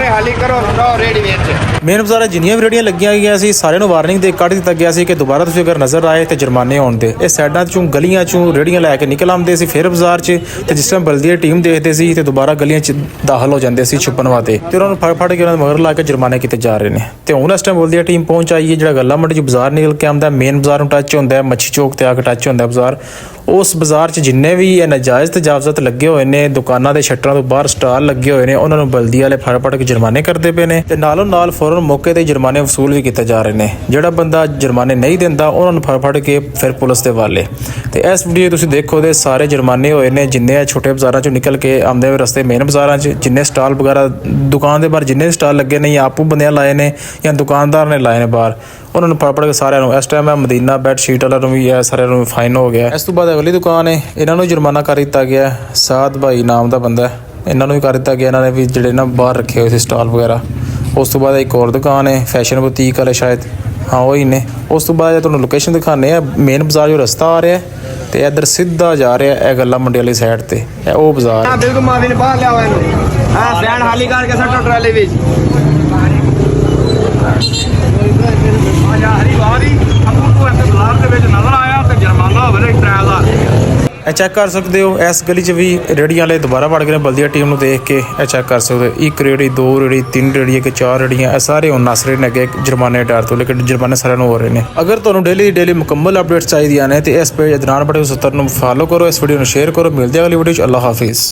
ਹਾਲੀ ਕਰੋ ਰੇੜੀ ਵਿੱਚ। ਮੇਨ ਬਾਜ਼ਾਰ ਜਿੰਨੀਆਂ ਵੀ ਰੇੜੀਆਂ ਲੱਗੀਆਂ ਗਈਆਂ ਸੀ ਸਾਰਿਆਂ ਨੂੰ ਵਾਰਨਿੰਗ ਦੇ ਕੱਢ ਦਿੱਤਾ ਗਿਆ ਸੀ ਕਿ ਦੁਬਾਰਾ ਤੁਸੀਂ ਅਗਰ ਨਜ਼ਰ ਆਏ ਤੇ ਜੁਰਮਾਨੇ ਹੋਣ ਦੇ। ਇਹ ਸਾਈਡਾਂ ਚੋਂ ਗਲੀਆਂ ਚੋਂ ਰੇੜੀਆਂ ਲੈ ਕੇ ਨਿਕਲ ਆਉਂਦੇ ਸੀ ਫਿਰ ਬਾਜ਼ਾਰ 'ਚ, ਤੇ ਜਿਸ ਟਾਈਮ ਬਲਦੀ ਟੀਮ ਦੇਖਦੇ ਸੀ ਤੇ ਦੁਬਾਰਾ ਗਲੀਆਂ 'ਚ ਦਾਖਲ ਹੋ ਜਾਂਦੇ ਸੀ ਛੁਪਣ ਵਾਸਤੇ, ਤੇ ਉਹਨਾਂ ਨੂੰ ਫੜ ਕੇ ਉਹਨਾਂ ਦੇ ਮਗਰ ਲਾ ਕੇ ਜੁਰਮਾਨੇ ਕੀਤੇ ਜਾ ਰਹੇ ਨੇ। ਤੇ ਹੁਣ ਇਸ ਟਾਈਮ ਬਲਦੀ ਟੀਮ ਪਹੁੰਚ ਆਈ ਹੈ ਜਿਹੜਾ ਗੱਲਾ ਮੰਡੀ 'ਚ ਬਾਜ਼ਾਰ ਨਿਕਲ ਕੇ ਆਉਂਦਾ, ਮੇਨ ਬਾਜ਼ਾਰ ਨੂੰ ਟੱਚ ਹੁੰਦਾ, ਮੱਛੀ ਚੌਕ ਤੇ ਆ ਕੇ ਟੱਚ ਹੁੰਦਾ ਬਾਜ਼ਾਰ। ਉਸ ਬਾਜ਼ਾਰ 'ਚ ਜਿੰਨੇ ਵੀ ਇਹ ਨਾਜਾਇਜ਼ ਤਜਾਵਜ਼ਾਤ ਲੱਗੇ ਹੋਏ ਨੇ, ਦੁਕਾਨਾਂ ਦੇ ਸ਼ਟਰਾਂ ਤੋਂ ਬਾਹਰ ਸਟਾਲ ਲੱਗੇ ਹੋਏ ਨੇ, ਉਹਨਾਂ ਨੂੰ ਬਲਦੀ ਵਾਲੇ ਫੜ ਕੇ ਜੁਰਮਾਨੇ ਕਰਦੇ ਪਏ ਨੇ, ਤੇ ਨਾਲੋਂ ਨਾਲ ਫੌਰਨ ਮੌਕੇ ਤੇ ਜੁਰਮਾਨੇ ਵਸੂਲ ਵੀ ਕੀਤੇ ਜਾ ਰਹੇ ਨੇ। ਜਿਹੜਾ ਬੰਦਾ ਜੁਰਮਾਨੇ ਨਹੀਂ ਦਿੰਦਾ ਉਹਨਾਂ ਨੂੰ ਫੜ ਕੇ ਫਿਰ ਪੁਲਿਸ ਦੇ ਹਵਾਲੇ। ਤੇ ਇਸ ਵੀਡੀਓ ਤੁਸੀਂ ਦੇਖੋ ਦੇ ਸਾਰੇ ਜੁਰਮਾਨੇ ਹੋਏ ਨੇ ਜਿੰਨੇ ਛੋਟੇ ਬਾਜ਼ਾਰਾਂ 'ਚੋਂ ਨਿਕਲ ਕੇ ਆਉਂਦੇ ਹੋਏ ਰਸਤੇ ਮੇਨ ਬਾਜ਼ਾਰਾਂ 'ਚ, ਜਿੰਨੇ ਸਟਾਲ ਵਗੈਰਾ ਦੁਕਾਨ ਦੇ ਬਾਹਰ ਜਿੰਨੇ ਸਟਾਲ ਲੱਗੇ ਨੇ, ਜਾਂ ਆਪੂ ਬੰਦਿਆਂ ਲਾਏ ਨੇ ਜਾਂ ਦੁਕਾਨਦਾਰ ਨੇ ਲਾਏ ਨੇ ਬਾਹਰ, ਉਹਨਾਂ ਨੂੰ ਫੜ ਕੇ ਸਾਰਿਆਂ ਨੂੰ। ਇਸ ਟਾਈਮ ਮਦੀਨਾ ਬੈੱਡ ਸ਼ੀਟ ਵਾਲਿਆਂ ਨੂੰ ਵੀ ਇਹ ਸਾਰਿਆਂ ਨੂੰ ਫਾਈਨ ਹੋ ਗਿਆ। ਇਸ ਤੋਂ ਬਾਅਦ ਅਗਲੀ ਦੁਕਾਨ ਹੈ, ਇਹਨਾਂ ਨੂੰ ਜੁਰਮਾਨਾ ਕਰ ਦਿੱਤਾ ਗਿਆ। ਸਾਦ ਭਾਈ ਨਾਮ ਦਾ ਬੰਦਾ, ਇਹਨਾਂ ਨੂੰ ਵੀ ਕਰ ਦਿੱਤਾ ਗਿਆ। ਇਹਨਾਂ ਨੇ ਵੀ ਜਿਹੜੇ ਨਾ ਬਾਹਰ ਰੱਖੇ ਹੋਏ ਸੀ ਸਟਾਲ ਵਗੈਰਾ। ਉਸ ਤੋਂ ਬਾਅਦ ਇੱਕ ਹੋਰ ਦੁਕਾਨ ਹੈ ਫੈਸ਼ਨ ਬੁਟੀਕ ਵਾਲੇ, ਸ਼ਾਇਦ ਹਾਂ ਉਹੀ ਨੇ। ਉਸ ਤੋਂ ਬਾਅਦ ਤੁਹਾਨੂੰ ਲੋਕੇਸ਼ਨ ਦਿਖਾਉਂਦੇ ਆ, ਮੇਨ ਬਾਜ਼ਾਰ ਜੋ ਰਸਤਾ ਆ ਰਿਹਾ ਤੇ ਇੱਧਰ ਸਿੱਧਾ ਜਾ ਰਿਹਾ ਇਹ ਗੱਲਾ ਮੰਡੀ ਵਾਲੀ ਸਾਈਡ ਤੇ, ਇਹ ਉਹ ਬਾਜ਼ਾਰ। ਬਿਲਕੁਲ ਮਾਵੀ ਨੇ ਬਾਹਰ ਲਿਆਵਾ ਇਹਨੂੰ। ਹਾਂ ਬੈਂਡ ਹਾਲੀ ਕਰਕੇ ਸੱਟੋ ਟਰਾਲੇ ਵਿੱਚ। ਇਹ ਚੈੱਕ ਕਰ ਸਕਦੇ ਹੋ ਇਸ ਗਲੀ 'ਚ ਵੀ ਰੇੜੀਆਂ ਵਾਲੇ ਦੁਬਾਰਾ ਵੜ ਗਏ ਨੇ ਬਲਦੀਆ ਟੀਮ ਨੂੰ ਦੇਖ ਕੇ। ਇਹ ਚੈੱਕ ਕਰ ਸਕਦੇ ਹੋ, ਇੱਕ ਰੇੜੀ, ਦੋ ਰੇੜੀ, ਤਿੰਨ ਰੇੜੀ, ਕਿ ਚਾਰ ਰੇੜੀਆਂ, ਇਹ ਸਾਰੇ ਹੁਣ ਨਸ ਰਹੇ ਨੇ ਅੱਗੇ ਜੁਰਮਾਨੇ ਡਰ ਤੋਂ। ਲੇਕਿਨ ਜੁਰਮਾਨੇ ਸਾਰਿਆਂ ਨੂੰ ਹੋ ਰਹੇ ਨੇ। ਅਗਰ ਤੁਹਾਨੂੰ ਡੇਲੀ ਮੁਕੰਮਲ ਅਪਡੇਟਸ ਚਾਹੀਦੀਆਂ ਨੇ ਤੇ ਇਸ ਪੇਜ ਅਦਨਾਨ ਬਟੇ 70 ਨੂੰ ਫਾਲੋ ਕਰੋ, ਇਸ ਵੀਡੀਓ ਨੂੰ ਸ਼ੇਅਰ ਕਰੋ। ਮਿਲਦੇ ਅਗਲੀ ਵੀਡੀਓ 'ਚ। ਅੱਲਾਹ ਹਾਫਿਜ਼।